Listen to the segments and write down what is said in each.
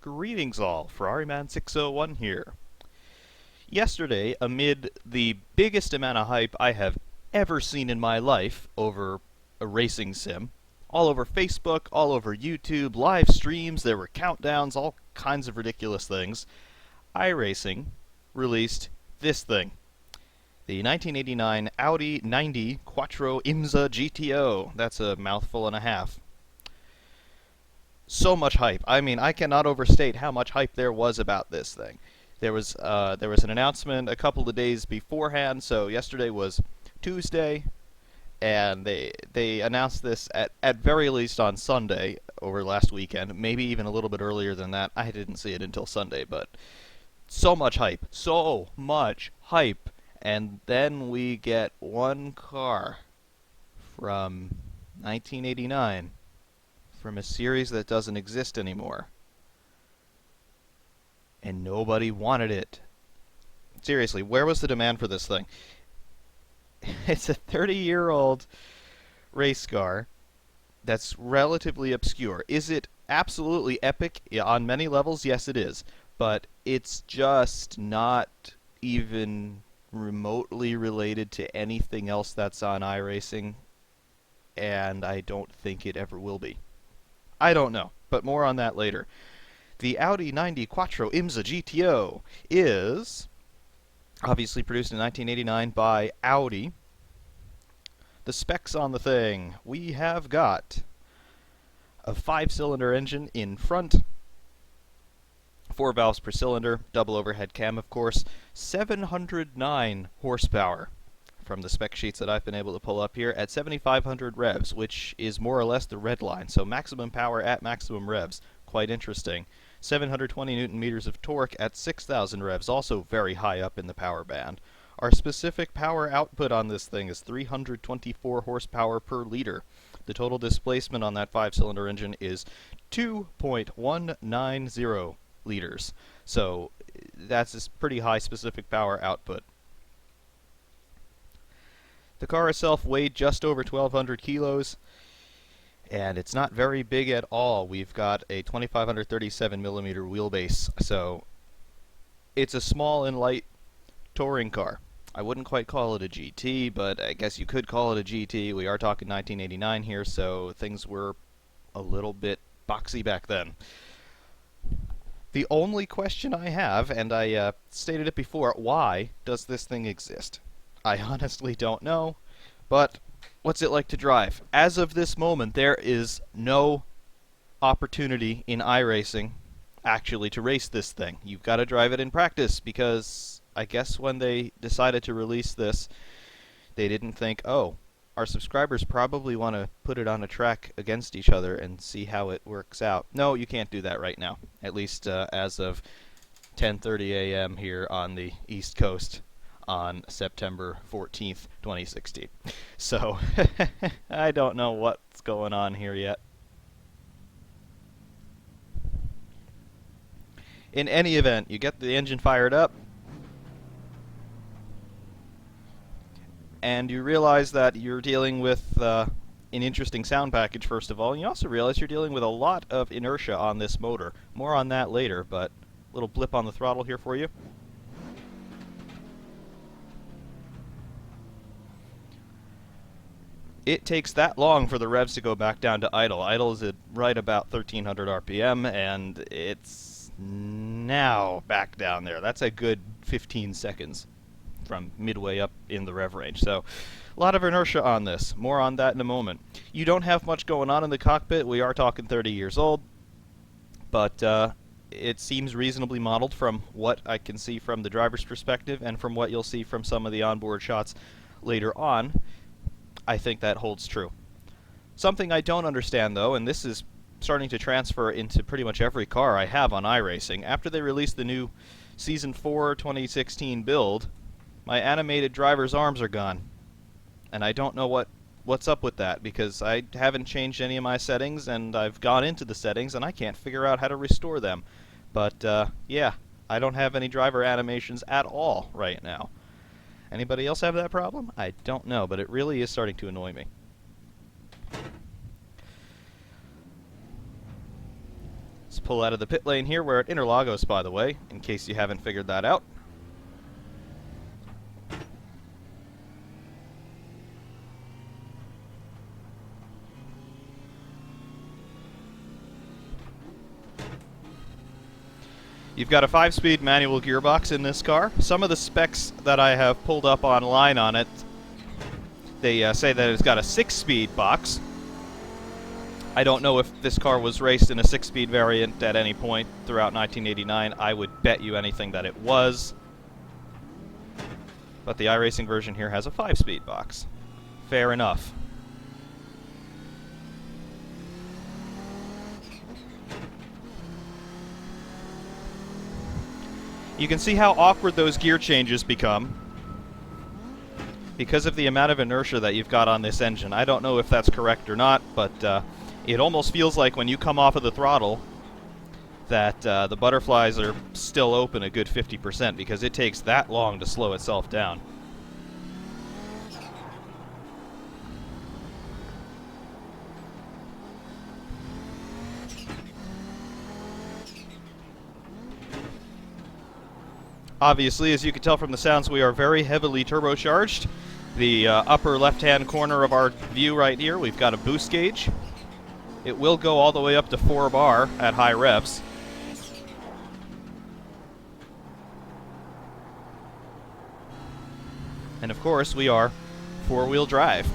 Greetings all, Ferrariman601 here. Yesterday, amid the biggest amount of hype I have ever seen in my life over a racing sim, all over Facebook, all over YouTube, live streams, there were countdowns, all kinds of ridiculous things, iRacing released this thing. The 1989 Audi 90 Quattro IMSA GTO. That's a mouthful and a half. So much hype. I mean, I cannot overstate how much hype there was about this thing. There was an announcement a couple of days beforehand. So yesterday was Tuesday, and they announced this at very least on Sunday over last weekend. Maybe even a little bit earlier than that. I didn't see it until Sunday, but so much hype, so much hype, and then we get one car from 1989. From a series that doesn't exist anymore. And nobody wanted it. Seriously, where was the demand for this thing? It's a 30-year-old race car that's relatively obscure. Is it absolutely epic? Yeah, on many levels, yes it is. But it's just not even remotely related to anything else that's on iRacing, and I don't think it ever will be. I don't know, but more on that later. The Audi 90 Quattro IMSA GTO is obviously produced in 1989 by Audi. The specs on the thing: we have got a 5-cylinder engine in front, 4 valves per cylinder, double overhead cam of course, 709 horsepower. From the spec sheets that I've been able to pull up here, at 7,500 revs, which is more or less the red line, so maximum power at maximum revs. Quite interesting. 720 newton meters of torque at 6,000 revs, also very high up in the power band. Our specific power output on this thing is 324 horsepower per liter. The total displacement on that 5-cylinder engine is 2.190 liters. So that's a pretty high specific power output. The car itself weighed just over 1,200 kilos, and it's not very big at all. We've got a 2,537 millimeter wheelbase, so it's a small and light touring car. I wouldn't quite call it a GT, but I guess you could call it a GT. We are talking 1989 here, so things were a little bit boxy back then. The only question I have, and I stated it before, why does this thing exist? I honestly don't know, but what's it like to drive? As of this moment, there is no opportunity in iRacing actually to race this thing. You've got to drive it in practice, because I guess when they decided to release this, they didn't think, oh, our subscribers probably want to put it on a track against each other and see how it works out. No, you can't do that right now, at least as of 10:30 a.m. here on the East Coast on September 14th, 2016. So, I don't know what's going on here yet. In any event, you get the engine fired up, and you realize that you're dealing with an interesting sound package, first of all, and you also realize you're dealing with a lot of inertia on this motor. More on that later, but a little blip on the throttle here for you. It takes that long for the revs to go back down to idle. Idle is at right about 1,300 RPM, and it's now back down there. That's a good 15 seconds from midway up in the rev range. So a lot of inertia on this. More on that in a moment. You don't have much going on in the cockpit. We are talking 30 years old, but it seems reasonably modeled from what I can see from the driver's perspective and from what you'll see from some of the onboard shots later on. I think that holds true. Something I don't understand, though, and this is starting to transfer into pretty much every car I have on iRacing, after they released the new Season 4 2016 build, my animated driver's arms are gone. And I don't know what's up with that, because I haven't changed any of my settings, and I've gone into the settings, and I can't figure out how to restore them. But, yeah, I don't have any driver animations at all right now. Anybody else have that problem? I don't know, but it really is starting to annoy me. Let's pull out of the pit lane here. We're at Interlagos, by the way, in case you haven't figured that out. You've got a 5-speed manual gearbox in this car. Some of the specs that I have pulled up online on it, they say that it's got a 6-speed box. I don't know if this car was raced in a 6-speed variant at any point throughout 1989. I would bet you anything that it was. But the iRacing version here has a 5-speed box. Fair enough. You can see how awkward those gear changes become because of the amount of inertia that you've got on this engine. I don't know if that's correct or not, but it almost feels like when you come off of the throttle that the butterflies are still open a good 50% because it takes that long to slow itself down. Obviously, as you can tell from the sounds, we are very heavily turbocharged. The upper left-hand corner of our view right here, we've got a boost gauge. It will go all the way up to 4 bar at high revs. And of course, we are 4-wheel drive.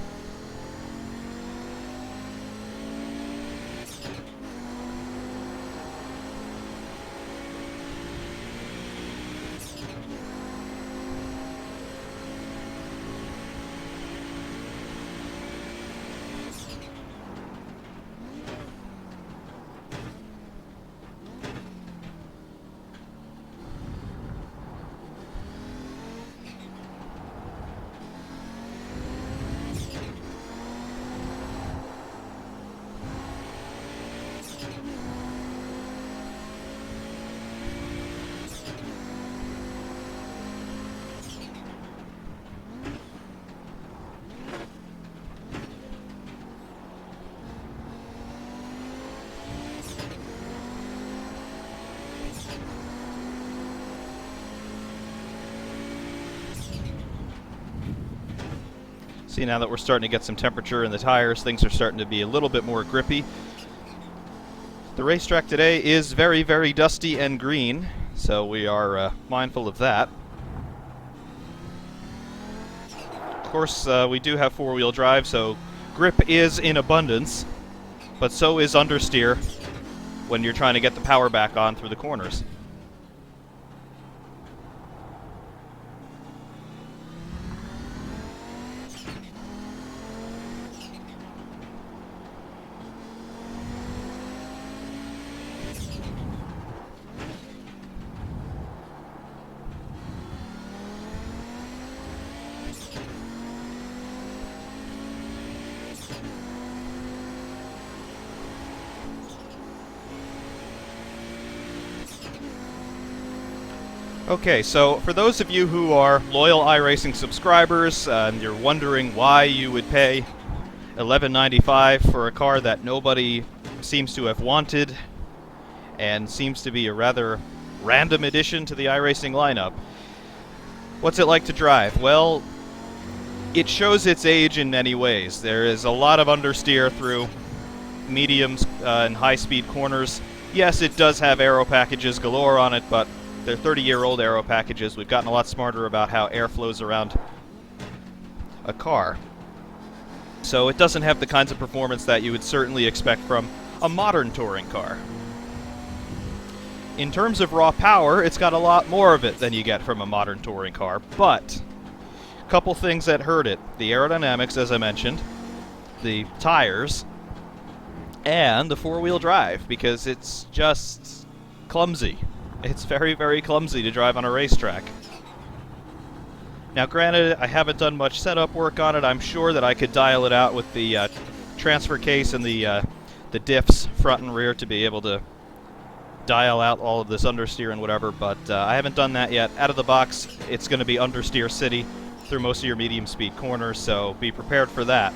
See, now that we're starting to get some temperature in the tires, things are starting to be a little bit more grippy. The racetrack today is very, very dusty and green, so we are mindful of that. Of course, we do have 4-wheel drive, so grip is in abundance, but so is understeer when you're trying to get the power back on through the corners. Okay, so for those of you who are loyal iRacing subscribers and you're wondering why you would pay $11.95 for a car that nobody seems to have wanted and seems to be a rather random addition to the iRacing lineup, what's it like to drive? Well, it shows its age in many ways. There is a lot of understeer through mediums and high-speed corners. Yes, it does have aero packages galore on it, but they're 30-year-old aero packages. We've gotten a lot smarter about how air flows around a car. So it doesn't have the kinds of performance that you would certainly expect from a modern touring car. In terms of raw power, it's got a lot more of it than you get from a modern touring car, but a couple things that hurt it. The aerodynamics, as I mentioned, the tires, and the 4-wheel drive, because it's just clumsy. It's very, very clumsy to drive on a racetrack. Now, granted, I haven't done much setup work on it. I'm sure that I could dial it out with the transfer case and the diffs front and rear to be able to dial out all of this understeer and whatever, but I haven't done that yet. Out of the box, it's going to be understeer city through most of your medium speed corners, so be prepared for that.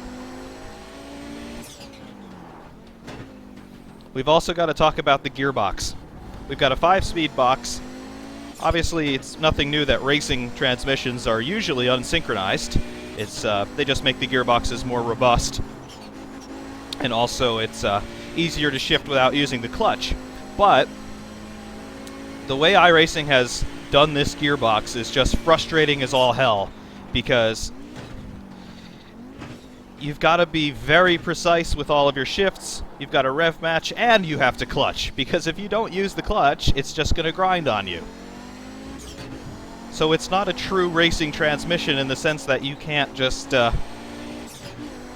We've also got to talk about the gearbox. We've got a 5-speed box. Obviously, it's nothing new that racing transmissions are usually unsynchronized. It's they just make the gearboxes more robust, and also it's easier to shift without using the clutch. But the way iRacing has done this gearbox is just frustrating as all hell, because you've got to be very precise with all of your shifts, you've got to rev match, and you have to clutch, because if you don't use the clutch, it's just going to grind on you. So it's not a true racing transmission in the sense that you can't just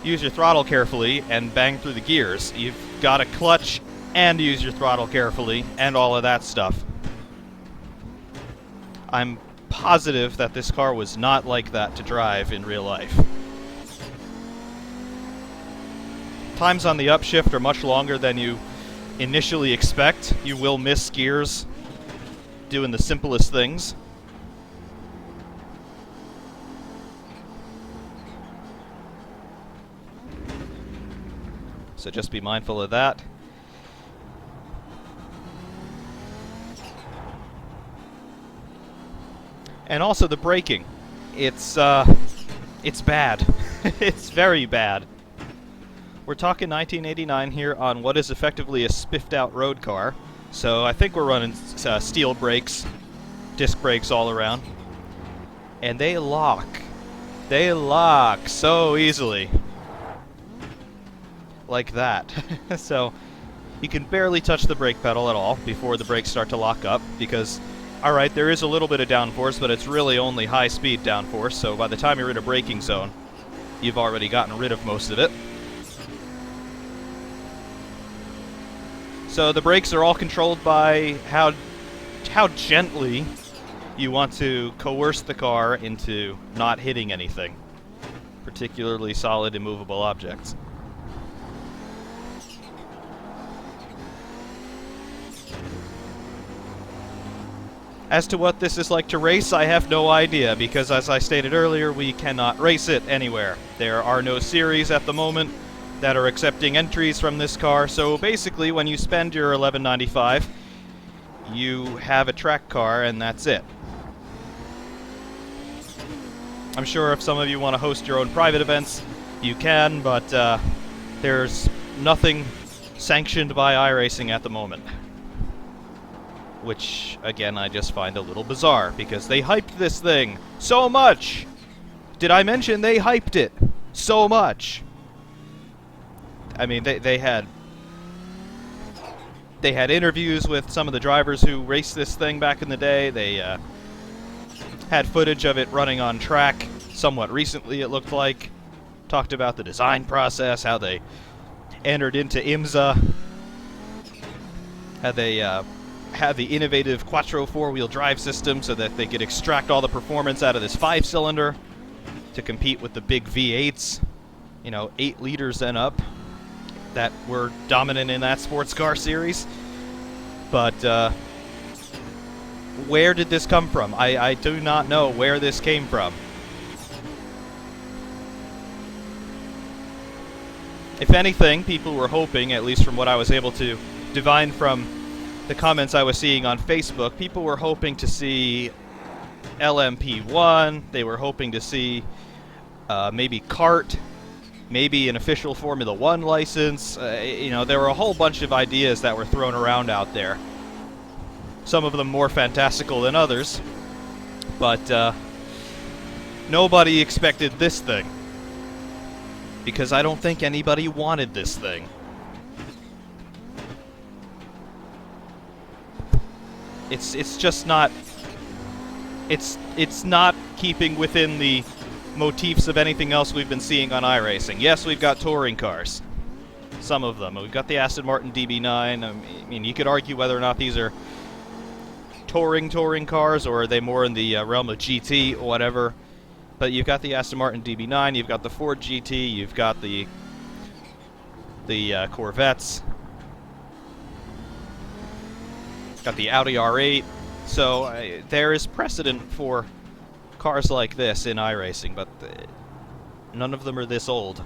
use your throttle carefully and bang through the gears. You've got to clutch and use your throttle carefully and all of that stuff. I'm positive that this car was not like that to drive in real life. Times on the upshift are much longer than you initially expect. You will miss gears doing the simplest things. So just be mindful of that. And also the braking. It's bad. It's very bad. We're talking 1989 here on what is effectively a spiffed-out road car. So I think we're running steel brakes, disc brakes all around. And they lock. They lock so easily. Like that. So you can barely touch the brake pedal at all before the brakes start to lock up, because, alright, there is a little bit of downforce, but it's really only high-speed downforce, so by the time you're in a braking zone, you've already gotten rid of most of it. So the brakes are all controlled by how gently you want to coerce the car into not hitting anything, particularly solid immovable objects. As to what this is like to race, I have no idea, because as I stated earlier, we cannot race it anywhere. There are no series at the moment that are accepting entries from this car, so basically when you spend your $11.95, you have a track car and that's it. I'm sure if some of you want to host your own private events, you can, but there's nothing sanctioned by iRacing at the moment. Which, again, I just find a little bizarre, because they hyped this thing so much! Did I mention they hyped it so much? I mean, they had interviews with some of the drivers who raced this thing back in the day. They had footage of it running on track somewhat recently, it looked like. Talked about the design process, how they entered into IMSA, how they had the innovative Quattro four-wheel drive system so that they could extract all the performance out of this 5-cylinder to compete with the big V8s, 8 liters and up, that were dominant in that sports car series. But where did this come from? I do not know where this came from. If anything, people were hoping, at least from what I was able to divine from the comments I was seeing on Facebook, people were hoping to see LMP1, they were hoping to see maybe kart, maybe an official Formula 1 license. There were a whole bunch of ideas that were thrown around out there. Some of them more fantastical than others, but nobody expected this thing, because I don't think anybody wanted this thing. It's just not. It's not keeping within the motifs of anything else we've been seeing on iRacing. Yes, we've got touring cars, some of them. We've got the Aston Martin DB9. I mean, you could argue whether or not these are touring cars, or are they more in the realm of GT or whatever. But you've got the Aston Martin DB9, you've got the Ford GT, you've got the Corvettes. Got the Audi R8, so there is precedent for cars like this in iRacing, but none of them are this old.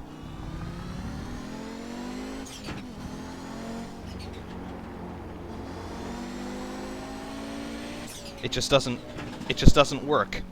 It just doesn't work.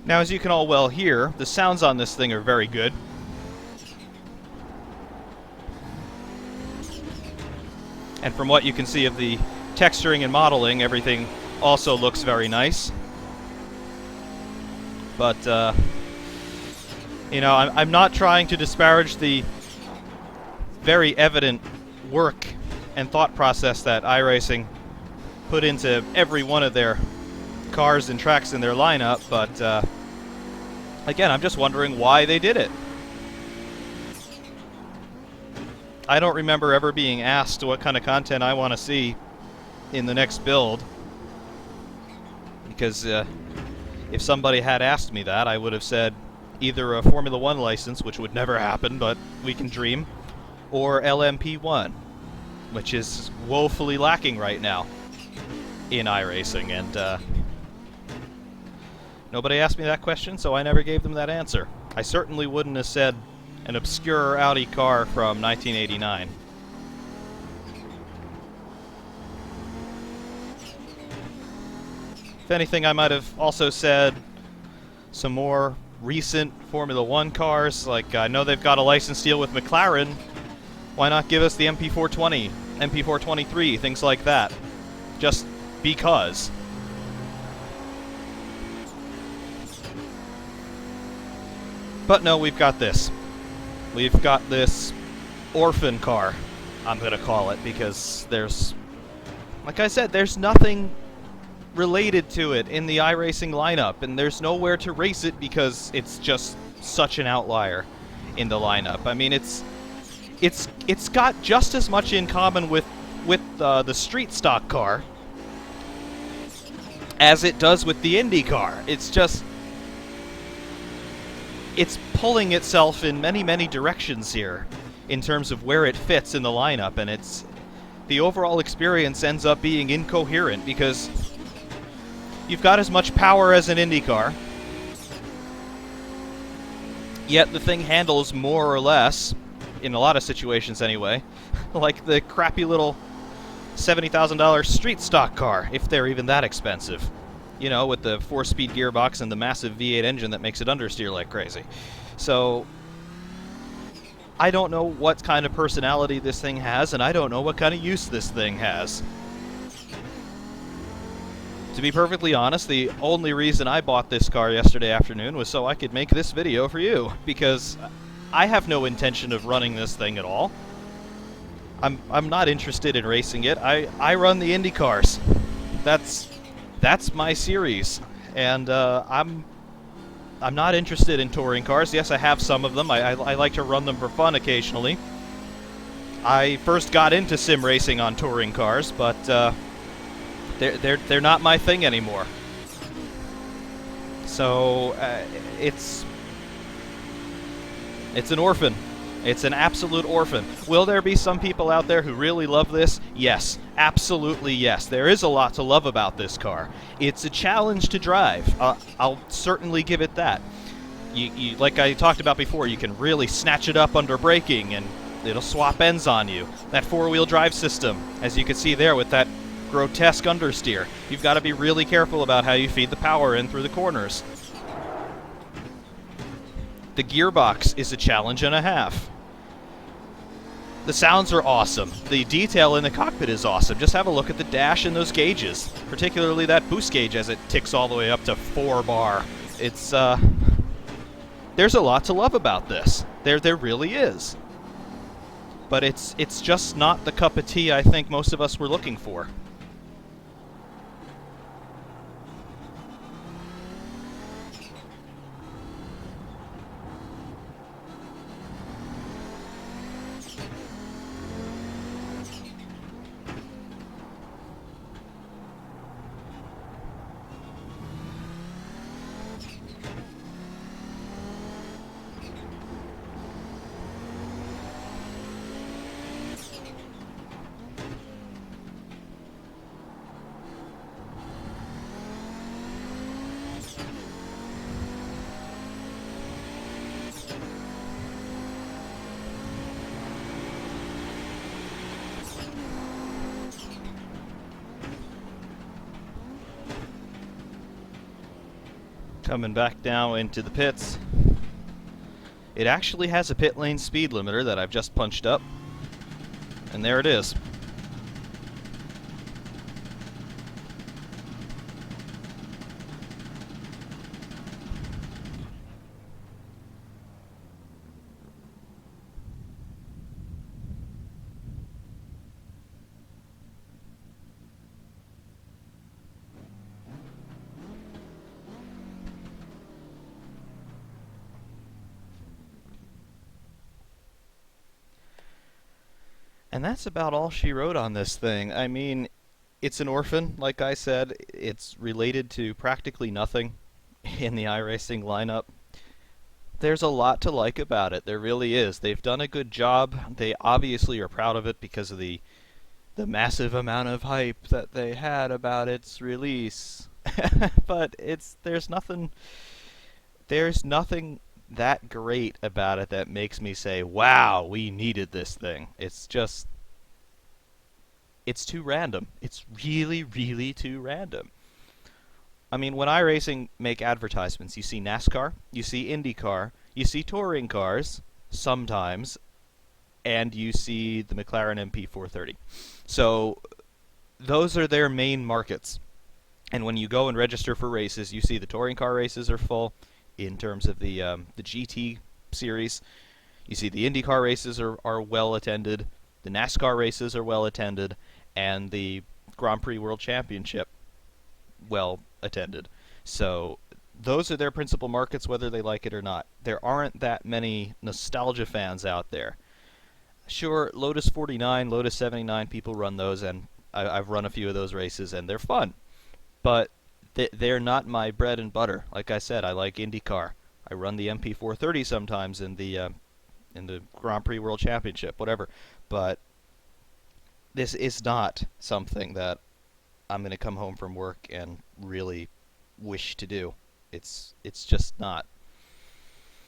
Now, as you can all well hear, the sounds on this thing are very good. And from what you can see of the texturing and modeling, everything also looks very nice. But, you know, I'm not trying to disparage the very evident work and thought process that iRacing put into every one of their cars and tracks in their lineup, but again, I'm just wondering why they did it. I don't remember ever being asked what kind of content I want to see in the next build, because if somebody had asked me that, I would have said either a Formula 1 license, which would never happen, but we can dream, or LMP1, which is woefully lacking right now in iRacing, and nobody asked me that question, so I never gave them that answer. I certainly wouldn't have said an obscure Audi car from 1989. If anything, I might have also said some more recent Formula 1 cars. Like, I know they've got a license deal with McLaren. Why not give us the MP420, MP423, things like that? Just because. But no, we've got this. We've got this orphan car, I'm going to call it, because there's, like I said, there's nothing related to it in the iRacing lineup, and there's nowhere to race it because it's just such an outlier in the lineup. I mean, it's got just as much in common with the street stock car as it does with the Indy car. It's just, it's pulling itself in many, many directions here in terms of where it fits in the lineup, and the overall experience ends up being incoherent because you've got as much power as an Indy car, yet the thing handles more or less, in a lot of situations anyway, like the crappy little $70,000 street stock car, if they're even that expensive. You know, with the 4-speed gearbox and the massive V8 engine that makes it understeer like crazy. So, I don't know what kind of personality this thing has, and I don't know what kind of use this thing has. To be perfectly honest, the only reason I bought this car yesterday afternoon was so I could make this video for you, because I have no intention of running this thing at all. I'm not interested in racing it. I run the Indy cars. That's my series, and I'm not interested in touring cars. Yes, I have some of them. I like to run them for fun occasionally. I first got into sim racing on touring cars, but they're not my thing anymore. So it's an orphan. It's an absolute orphan. Will there be some people out there who really love this? Yes, absolutely yes. There is a lot to love about this car. It's a challenge to drive. I'll certainly give it that. You, like I talked about before, you can really snatch it up under braking and it'll swap ends on you. That four-wheel drive system, as you can see there with that grotesque understeer. You've got to be really careful about how you feed the power in through the corners. The gearbox is a challenge and a half. The sounds are awesome. The detail in the cockpit is awesome. Just have a look at the dash and those gauges, particularly that boost gauge as it ticks all the way up to 4 bar. It's, there's a lot to love about this. There really is. But it's just not the cup of tea I think most of us were looking for. Coming back now into the pits. It actually has a pit lane speed limiter that I've just punched up. And there it is. And that's about all she wrote on this thing. I mean, it's an orphan, like I said. It's related to practically nothing in the iRacing lineup. There's a lot to like about it. There really is. They've done a good job. They obviously are proud of it because of the massive amount of hype that they had about its release. But there's nothing that great about it that makes me say, "Wow, we needed this thing." It's too random. It's really, really too random. I mean, when iRacing make advertisements, you see NASCAR, you see IndyCar, you see touring cars sometimes, and you see the McLaren MP430. So those are their main markets. And when you go and register for races, you see the touring car races are full in terms of the GT series. You see the IndyCar races are well attended, the NASCAR races are well attended, and the Grand Prix World Championship well attended. So those are their principal markets, whether they like it or not. There aren't that many nostalgia fans out there. Sure, Lotus 49, Lotus 79, people run those, and I've run a few of those races, and they're fun. But they're not my bread and butter. Like I said, I like IndyCar. I run the MP430 sometimes in the Grand Prix World Championship, whatever. But this is not something that I'm going to come home from work and really wish to do. It's just not.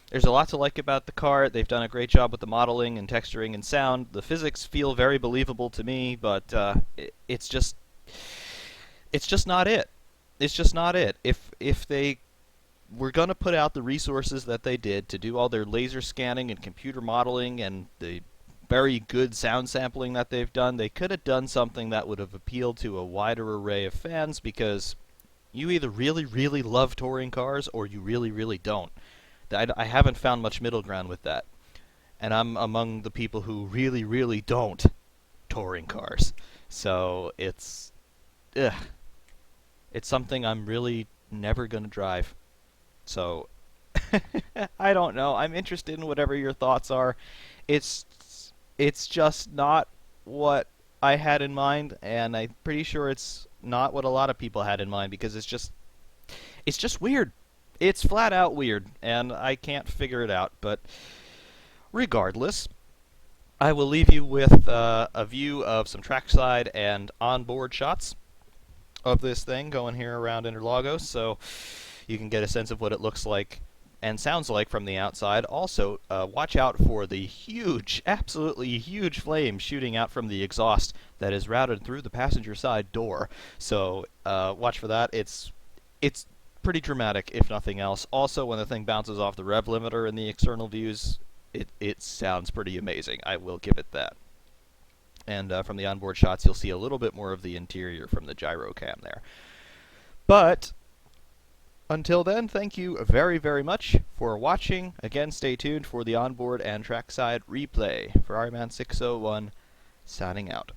There's a lot to like about the car. They've done a great job with the modeling and texturing and sound. The physics feel very believable to me, but it's just not it. It's just not it. If they were going to put out the resources that they did to do all their laser scanning and computer modeling and the very good sound sampling that they've done, they could have done something that would have appealed to a wider array of fans, because you either really, really love touring cars or you really, really don't. I haven't found much middle ground with that. And I'm among the people who really, really don't touring cars. So ugh, it's something I'm really never going to drive. So I don't know. I'm interested in whatever your thoughts are. It's it's just not what I had in mind, and I'm pretty sure it's not what a lot of people had in mind, because it's just weird. It's flat out weird, and I can't figure it out. But regardless, I will leave you with a view of some trackside and onboard shots of this thing going here around Interlagos, so you can get a sense of what it looks like and sounds like from the outside. Also, watch out for the huge, absolutely huge flame shooting out from the exhaust that is routed through the passenger side door. So watch for that. It's pretty dramatic, if nothing else. Also, when the thing bounces off the rev limiter in the external views, it sounds pretty amazing. I will give it that. And from the onboard shots, you'll see a little bit more of the interior from the gyro cam there. But until then, thank you very, very much for watching. Again, stay tuned for the onboard and trackside replay. For Ironman 601, signing out.